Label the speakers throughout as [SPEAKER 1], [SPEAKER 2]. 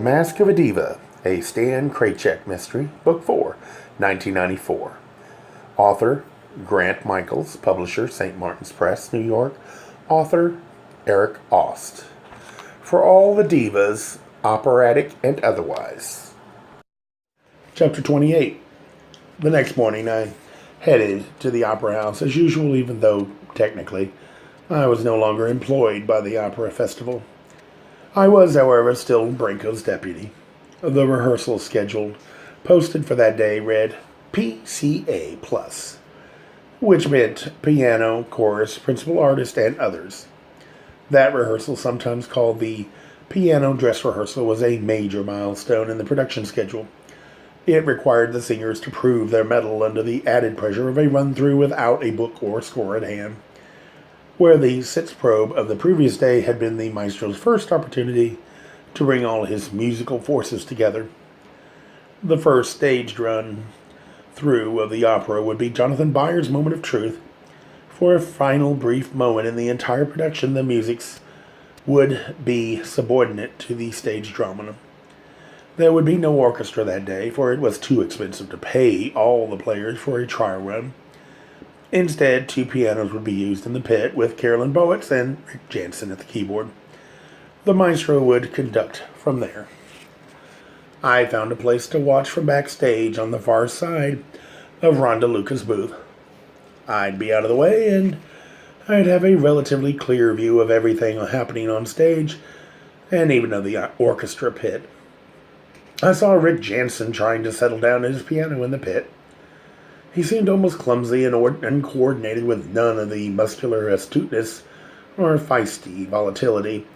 [SPEAKER 1] Mask of a Diva, a Stan Kraychik mystery, Book 4, 1994. Author, Grant Michaels. Publisher, St. Martin's Press, New York. Author, Eric Aust. For all the divas, operatic and otherwise. Chapter 28. The next morning I headed to the opera house as usual, even though, technically, I was no longer employed by the opera festival. I was, however, still Branco's deputy. The rehearsal schedule posted for that day read PCA+, which meant piano, chorus, principal artist, and others. That rehearsal, sometimes called the piano dress rehearsal, was a major milestone in the production schedule. It required the singers to prove their mettle under the added pressure of a run-through without a book or score at hand, where the sitzprobe of the previous day had been the maestro's first opportunity to bring all his musical forces together. The first staged run-through of the opera would be Jonathan Byers' moment of truth. For a final brief moment in the entire production, the musics would be subordinate to the stage drama. There would be no orchestra that day, for it was too expensive to pay all the players for a trial run. Instead, 2 pianos would be used in the pit, with Carolyn Bowitz and Rick Jansen at the keyboard. The maestro would conduct from there. I found a place to watch from backstage on the far side of Rhonda Luca's booth. I'd be out of the way, and I'd have a relatively clear view of everything happening on stage, and even of the orchestra pit. I saw Rick Jansen trying to settle down at his piano in the pit. He seemed almost clumsy and uncoordinated, with none of the muscular astuteness or feisty volatility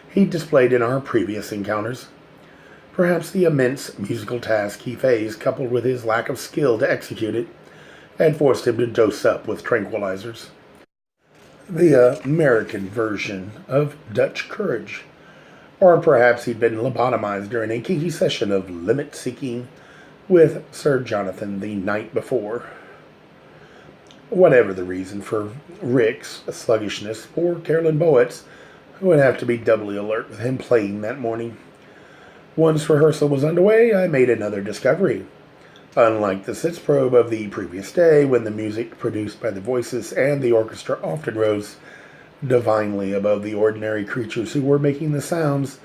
[SPEAKER 1] he displayed in our previous encounters. Perhaps the immense musical task he faced, coupled with his lack of skill to execute it, had forced him to dose up with tranquilizers. The American version of Dutch courage. Or perhaps he'd been lobotomized during a kinky session of limit-seeking with Sir Jonathan the night before. Whatever the reason for Rick's sluggishness, poor Carolyn Bowitz would have to be doubly alert with him playing that morning. Once rehearsal was underway, I made another discovery. Unlike the sitzprobe of the previous day, when the music produced by the voices and the orchestra often rose divinely above the ordinary creatures who were making the sounds,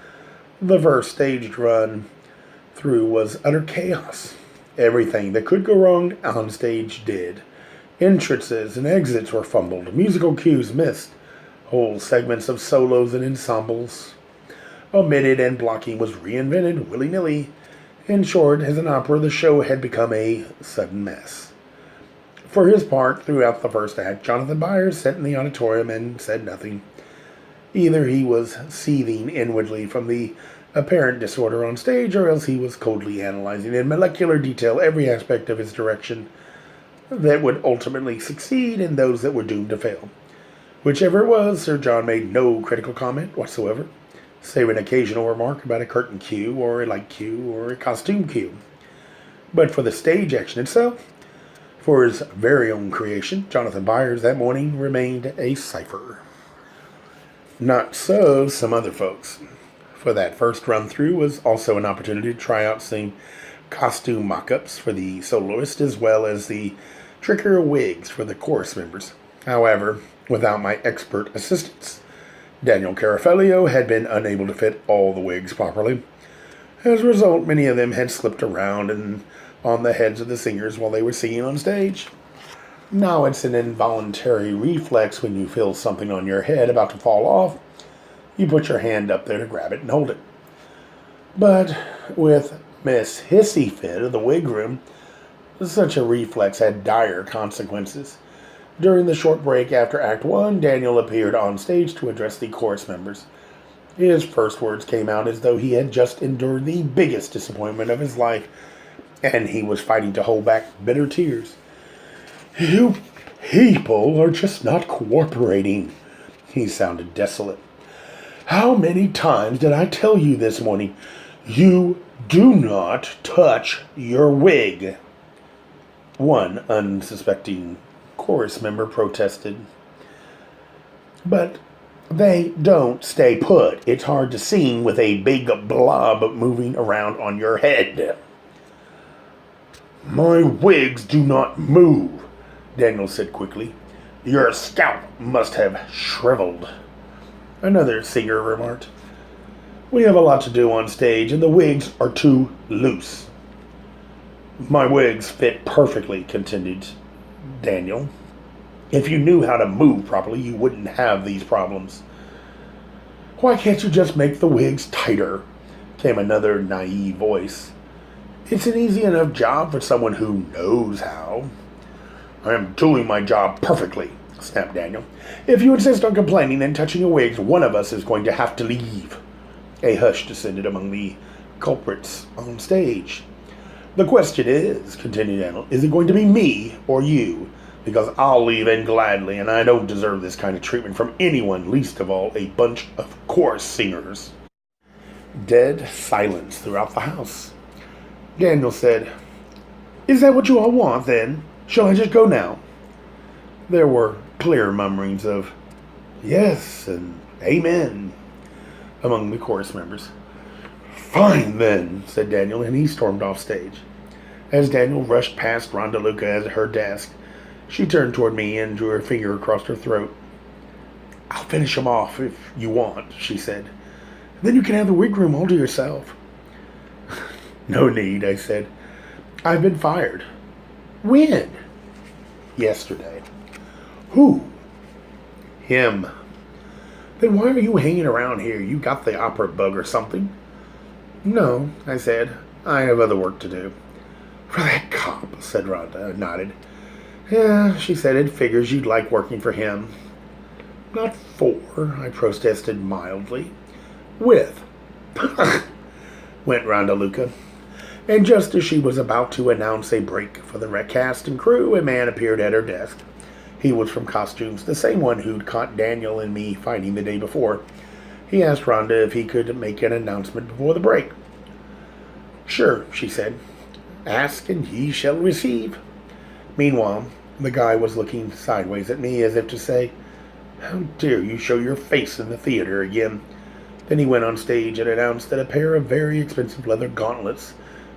[SPEAKER 1] the first staged run through was utter chaos. Everything that could go wrong on stage did. Entrances and exits were fumbled, musical cues missed, whole segments of solos and ensembles omitted, and blocking was reinvented willy-nilly. In short, as an opera, the show had become a sudden mess. For his part, throughout the first act, Jonathan Byers sat in the auditorium and said nothing. Either he was seething inwardly from the apparent disorder on stage, or else he was coldly analyzing in molecular detail every aspect of his direction that would ultimately succeed and those that were doomed to fail. Whichever it was, Sir John made no critical comment whatsoever, save an occasional remark about a curtain cue, or a light cue, or a costume cue. But for the stage action itself, for his very own creation, Jonathan Byers that morning remained a cipher. Not so some other folks. For that first run-through was also an opportunity to try out some costume mock-ups for the soloist, as well as the trickier wigs for the chorus members. However, without my expert assistance, Daniel Carafelio had been unable to fit all the wigs properly. As a result, many of them had slipped around and on the heads of the singers while they were singing on stage. Now it's an involuntary reflex when you feel something on your head about to fall off. You put your hand up there to grab it and hold it. But with Miss Hissy Fit of the wig room, such a reflex had dire consequences. During the short break after Act 1, Daniel appeared on stage to address the chorus members. His first words came out as though he had just endured the biggest disappointment of his life, and he was fighting to hold back bitter tears. "You people are just not cooperating," he sounded desolate. "How many times did I tell you this morning? You do not touch your wig." One unsuspecting chorus member protested. But They don't stay put. It's hard to sing with a big blob moving around on your head. My wigs do not move, Daniel said quickly. Your scalp must have shriveled. Another singer remarked. We have a lot to do on stage, and the wigs are too loose. My wigs fit perfectly, continued Daniel. If you knew how to move properly, you wouldn't have these problems. Why can't you just make the wigs tighter? Came another naive voice. It's an easy enough job for someone who knows how. I am doing my job perfectly, snapped Daniel. If you insist on complaining and touching your wigs, one of us is going to have to leave. A hush descended among the culprits on stage. The question is, continued Daniel, is it going to be me or you? Because I'll leave in gladly, and I don't deserve this kind of treatment from anyone, least of all a bunch of chorus singers. Dead silence throughout the house. Daniel said, Is that what you all want, then? Shall I just go now? There were clear murmurings of yes and amen among the chorus members. Fine, then, said Daniel, and he stormed off stage. As Daniel rushed past Rhonda Luca at her desk, she turned toward me and drew her finger across her throat. I'll finish him off if you want, she said. Then you can have the wig room all to yourself. No need, I said. I've been fired. When? Yesterday. Who? Him. Then why are you hanging around here? You got the opera bug or something? No, I said. I have other work to do. For that cop, said Rhonda, nodded. Yeah, she said, it figures you'd like working for him. Not for, I protested mildly. With. Went Rhonda Luca. And just as she was about to announce a break for the cast and crew, a man appeared at her desk. He was from costumes, the same one who'd caught Daniel and me fighting the day before. He asked Rhonda if he could make an announcement before the break. Sure, she said. Ask and ye shall receive. Meanwhile, the guy was looking sideways at me as if to say, How dare you show your face in the theater again? Then he went on stage and announced that a pair of very expensive leather gauntlets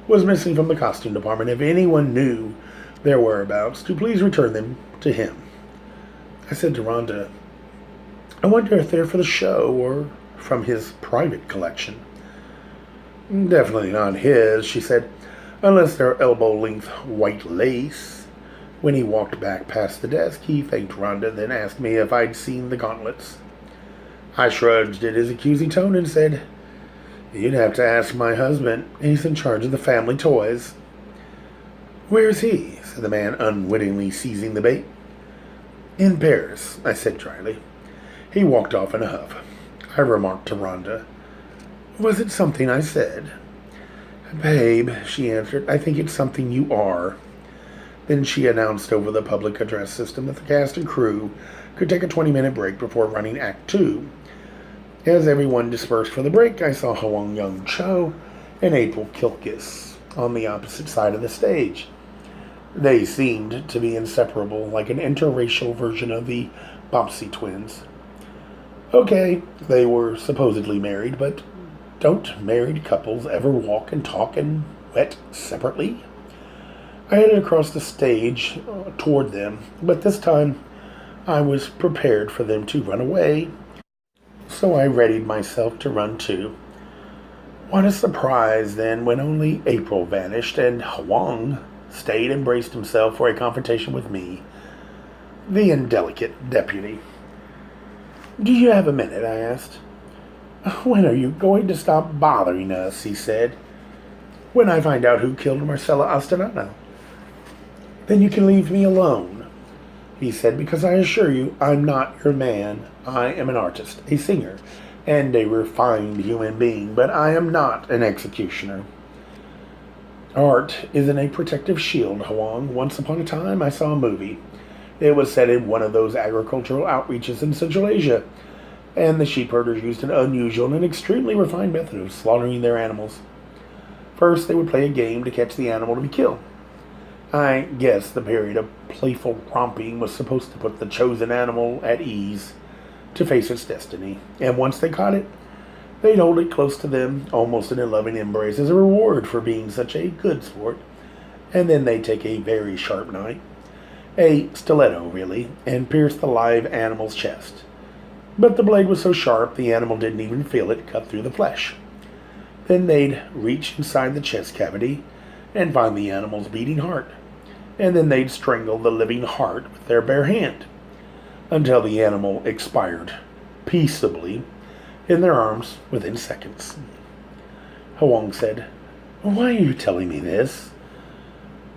[SPEAKER 1] was missing from the costume department. If anyone knew their whereabouts, to please return them to him. I said to Rhonda, I wonder if they're for the show or from his private collection. Definitely not his, she said, unless they're elbow-length white lace. When he walked back past the desk, he thanked Rhonda, then asked me if I'd seen the gauntlets. I shrugged at his accusing tone and said, You'd have to ask my husband. He's in charge of the family toys. Where's he? Said the man, unwittingly seizing the bait. In Paris, I said dryly. He walked off in a huff. I remarked to Rhonda, Was it something I said? Babe, she answered, I think it's something you are. Then she announced over the public address system that the cast and crew could take a 20-minute break before running Act 2. As everyone dispersed for the break, I saw Hwang Young Cho and April Kilkis on the opposite side of the stage. They seemed to be inseparable, like an interracial version of the Bobbsey twins. Okay, they were supposedly married, but don't married couples ever walk and talk and wet separately? I headed across the stage toward them, but this time I was prepared for them to run away, so I readied myself to run too. What a surprise, then, when only April vanished and Hwang stayed and braced himself for a confrontation with me, the indelicate deputy. Do you have a minute? I asked. When are you going to stop bothering us? He said. When I find out who killed Marcella Ostanano. Then you can leave me alone, he said, because I assure you I'm not your man. I am an artist, a singer, and a refined human being, but I am not an executioner. Art isn't a protective shield, Hwang. Once upon a time, I saw a movie. It was set in one of those agricultural outreaches in Central Asia, and the sheep herders used an unusual and extremely refined method of slaughtering their animals. First, they would play a game to catch the animal to be killed. I guess the period of playful romping was supposed to put the chosen animal at ease. to face its destiny. And once they caught it, they'd hold it close to them, almost in a loving embrace, as a reward for being such a good sport. And then they'd take a very sharp knife, a stiletto really, and pierce the live animal's chest. But the blade was so sharp the animal didn't even feel it cut through the flesh. Then they'd reach inside the chest cavity and find the animal's beating heart. And then they'd strangle the living heart with their bare hand until the animal expired peaceably in their arms within seconds. Huang said, "Why are you telling me this?"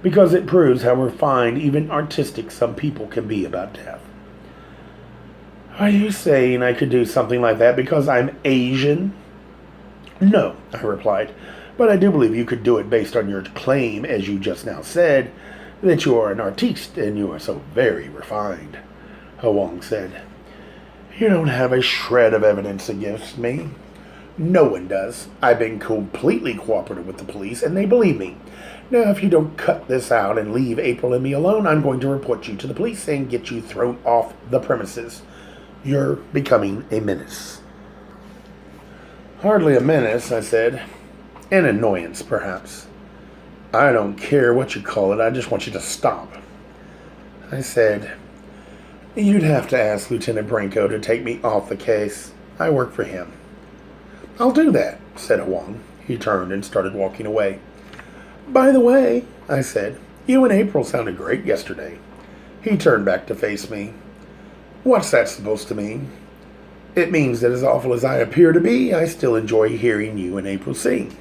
[SPEAKER 1] "Because it proves how refined, even artistic, some people can be about death." "Are you saying I could do something like that because I'm Asian?" "No," I replied, "but I do believe you could do it based on your claim, as you just now said, that you are an artiste and you are so very refined." Huang said, "You don't have a shred of evidence against me." "No one does. I've been completely cooperative with the police, and they believe me. Now, if you don't cut this out and leave April and me alone, I'm going to report you to the police and get you thrown off the premises. You're becoming a menace." "Hardly a menace," I said. "An annoyance, perhaps." "I don't care what you call it. I just want you to stop." I said, "You'd have to ask Lieutenant Branco to take me off the case. I work for him." "I'll do that," said Huang. He turned and started walking away. "By the way," I said, "you and April sounded great yesterday." He turned back to face me. "What's that supposed to mean?" "It means that as awful as I appear to be, I still enjoy hearing you and April sing."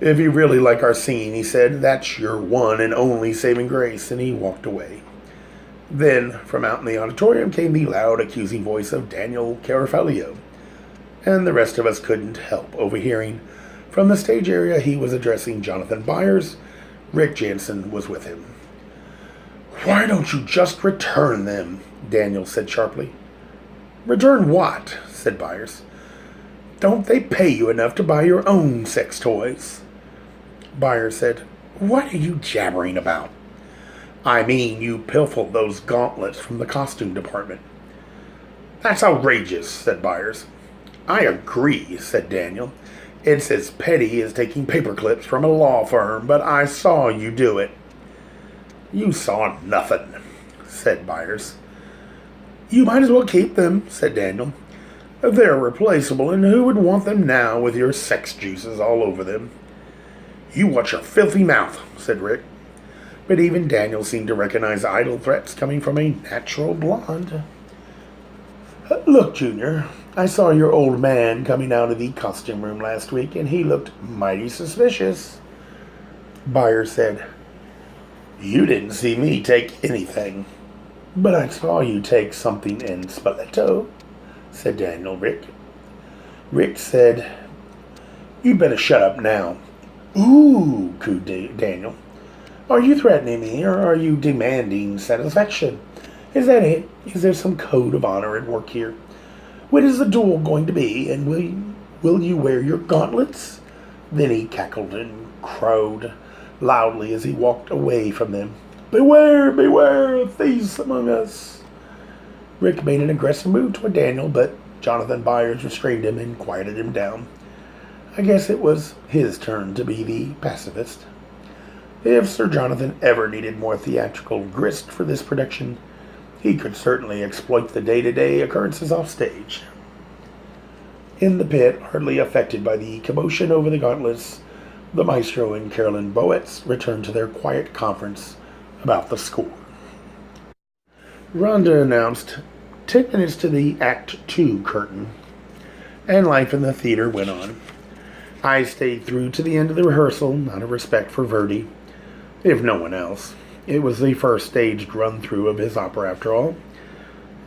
[SPEAKER 1] "If you really like our singing," he said, "that's your one and only saving grace," and he walked away. Then, from out in the auditorium came the loud, accusing voice of Daniel Carafalio, and the rest of us couldn't help overhearing. From the stage area, he was addressing Jonathan Byers. Rick Jansen was with him. "Why don't you just return them?" Daniel said sharply. "Return what?" said Byers. "Don't they pay you enough to buy your own sex toys?" Byers said, "What are you jabbering about?" "I mean, you pilfered those gauntlets from the costume department." "That's outrageous," said Byers. "I agree," said Daniel. "It's as petty as taking paper clips from a law firm, but I saw you do it." "You saw nothing," said Byers. "You might as well keep them," said Daniel. "They're replaceable, and who would want them now with your sex juices all over them?" "You watch your filthy mouth," said Rick. But even Daniel seemed to recognize idle threats coming from a natural blonde. "Look, Junior, I saw your old man coming out of the costume room last week, and he looked mighty suspicious." Byers said, "You didn't see me take anything." "But I saw you take something in Spoleto," said Daniel. Rick said, "You'd better shut up now." "Ooh," cooed Daniel. "Are you threatening me, or are you demanding satisfaction? Is that it? Is there some code of honor at work here? When is the duel going to be, and will you wear your gauntlets?" Then he cackled and crowed loudly as he walked away from them. "Beware, beware, thieves among us." Rick made an aggressive move toward Daniel, but Jonathan Byers restrained him and quieted him down. I guess it was his turn to be the pacifist. If Sir Jonathan ever needed more theatrical grist for this production, he could certainly exploit the day-to-day occurrences off stage. In the pit, hardly affected by the commotion over the gauntlets, the maestro and Carolyn Boetz returned to their quiet conference about the score. Rhonda announced 10 minutes to the Act 2 curtain, and life in the theater went on. I stayed through to the end of the rehearsal, out of respect for Verdi, if no one else. It was the first staged run-through of his opera, after all.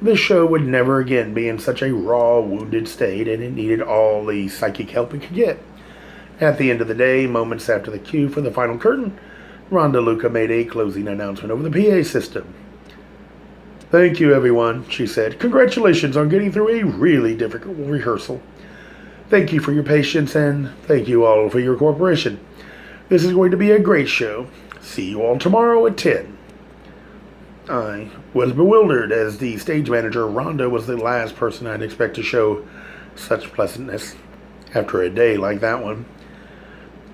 [SPEAKER 1] This show would never again be in such a raw, wounded state, and it needed all the psychic help it could get. At the end of the day, moments after the cue for the final curtain, Rhonda Luca made a closing announcement over the PA system. "Thank you, everyone," she said. "Congratulations on getting through a really difficult rehearsal. Thank you for your patience, and thank you all for your cooperation. This is going to be a great show. See you all tomorrow at 10. I was bewildered, as the stage manager, Rhonda, was the last person I'd expect to show such pleasantness after a day like that one.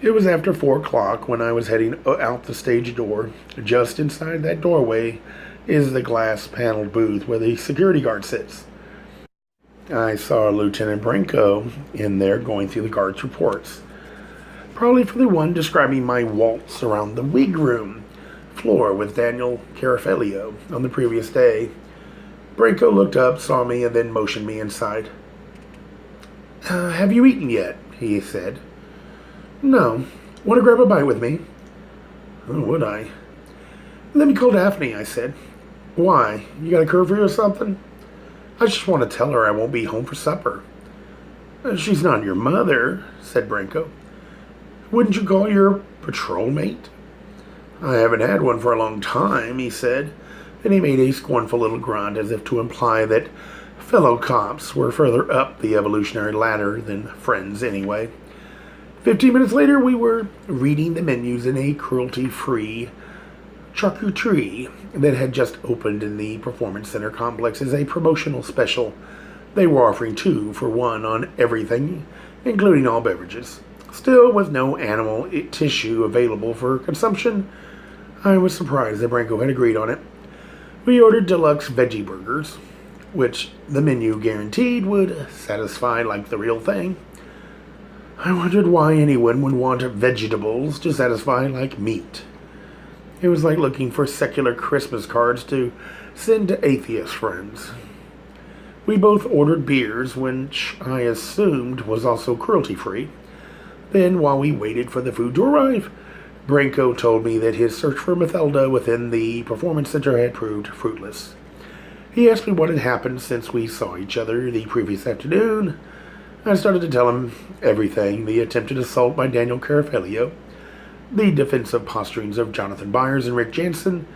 [SPEAKER 1] It was after 4 o'clock when I was heading out the stage door. Just inside that doorway is the glass paneled booth where the security guard sits. I saw Lieutenant Branco in there going through the guard's reports. Probably for the one describing my waltz around the wig room floor with Daniel Carafelio on the previous day. Branco looked up, saw me, and then motioned me inside. Have you eaten yet? He said. No. Want to grab a bite with me? Oh, would I? Let me call Daphne, I said. Why? You got a curfew or something? I just want to tell her I won't be home for supper. She's not your mother, said Branco. Wouldn't you call your patrol mate? I haven't had one for a long time, he said. Then he made a scornful little grunt as if to imply that fellow cops were further up the evolutionary ladder than friends anyway. 15 minutes later, we were reading the menus in a cruelty-free charcuterie that had just opened in the Performance Center complex as a promotional special. They were offering 2 for 1 on everything, including all beverages. Still, with no animal tissue available for consumption, I was surprised that Branco had agreed on it. We ordered deluxe veggie burgers, which the menu guaranteed would satisfy like the real thing. I wondered why anyone would want vegetables to satisfy like meat. It was like looking for secular Christmas cards to send to atheist friends. We both ordered beers, which I assumed was also cruelty-free. Then, while we waited for the food to arrive, Branco told me that his search for Mathelda within the Performance Center had proved fruitless. He asked me what had happened since we saw each other the previous afternoon. I started to tell him everything: the attempted assault by Daniel Carafelio, the defensive posturings of Jonathan Byers and Rick Jansen,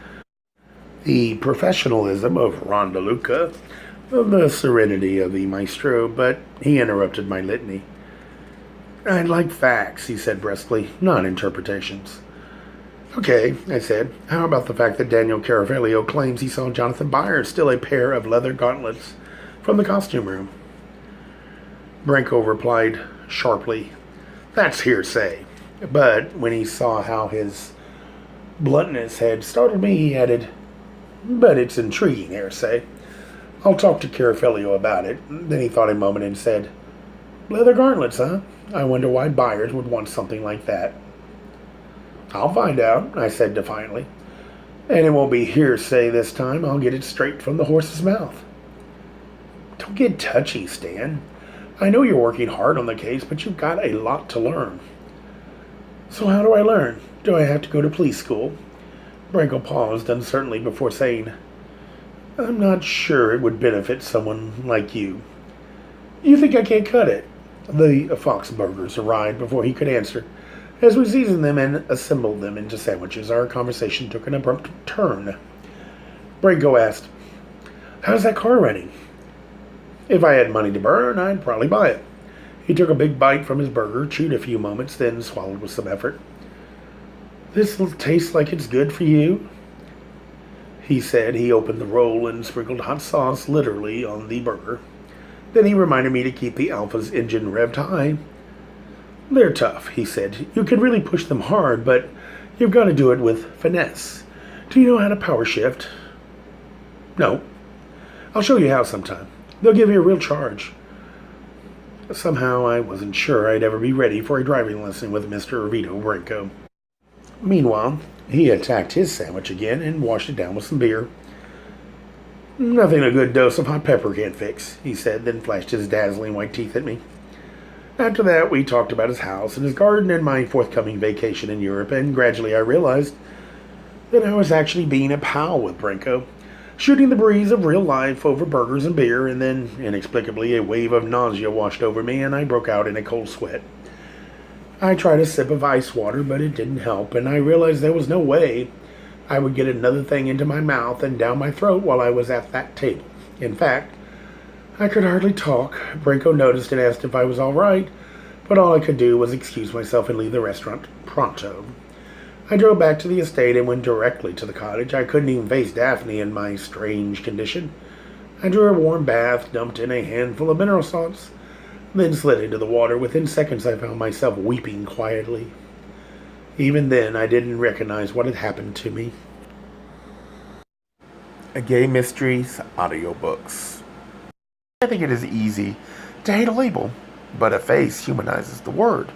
[SPEAKER 1] the professionalism of Rhonda Luca, the serenity of the maestro, but he interrupted my litany. I'd like facts, he said brusquely, not interpretations. Okay, I said. How about the fact that Daniel Carafelio claims he saw Jonathan Byers steal a pair of leather gauntlets from the costume room? Branco replied sharply, That's hearsay. But when he saw how his bluntness had startled me, he added, But it's intriguing hearsay. I'll talk to Carafelio about it. Then he thought a moment and said, Leather gauntlets, huh? I wonder why Byers would want something like that. I'll find out, I said defiantly. And it won't be hearsay this time. I'll get it straight from the horse's mouth. Don't get touchy, Stan. I know you're working hard on the case, but you've got a lot to learn. So how do I learn? Do I have to go to police school? Branco paused uncertainly before saying, I'm not sure it would benefit someone like you. You think I can't cut it? The fox burgers arrived before he could answer. As we seasoned them and assembled them into sandwiches, our conversation took an abrupt turn. Branco asked, How's that car running? If I had money to burn, I'd probably buy it. He took a big bite from his burger, chewed a few moments, then swallowed with some effort. This'll taste like it's good for you, he said. He opened the roll and sprinkled hot sauce literally on the burger. Then he reminded me to keep the Alpha's engine revved high. They're tough, he said. You can really push them hard, but you've got to do it with finesse. Do you know how to power shift? No. I'll show you how sometime. They'll give you a real charge. Somehow I wasn't sure I'd ever be ready for a driving lesson with Mr. Vito Branco. Meanwhile, he attacked his sandwich again and washed it down with some beer. Nothing a good dose of hot pepper can't fix, he said, then flashed his dazzling white teeth at me. After that, we talked about his house and his garden and my forthcoming vacation in Europe, and gradually I realized that I was actually being a pal with Branco, shooting the breeze of real life over burgers and beer, and then, inexplicably, a wave of nausea washed over me, and I broke out in a cold sweat. I tried a sip of ice water, but it didn't help, and I realized there was no way I would get another thing into my mouth and down my throat while I was at that table. In fact, I could hardly talk. Branco noticed and asked if I was all right, but all I could do was excuse myself and leave the restaurant pronto. I drove back to the estate and went directly to the cottage. I couldn't even face Daphne in my strange condition. I drew a warm bath, dumped in a handful of mineral salts, then slid into the water. Within seconds, I found myself weeping quietly. Even then, I didn't recognize what had happened to me.
[SPEAKER 2] A Gay Mysteries audiobooks. I think it is easy to hate a label, but a face humanizes the word.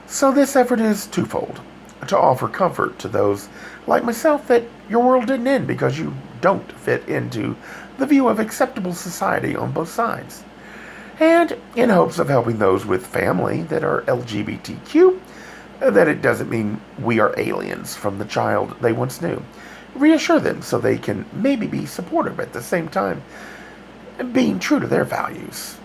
[SPEAKER 2] So this effort is twofold: to offer comfort to those like myself that your world didn't end because you don't fit into the view of acceptable society on both sides, and in hopes of helping those with family that are LGBTQ, that it doesn't mean we are aliens from the child they once knew. Reassure them so they can maybe be supportive at the same time, being true to their values.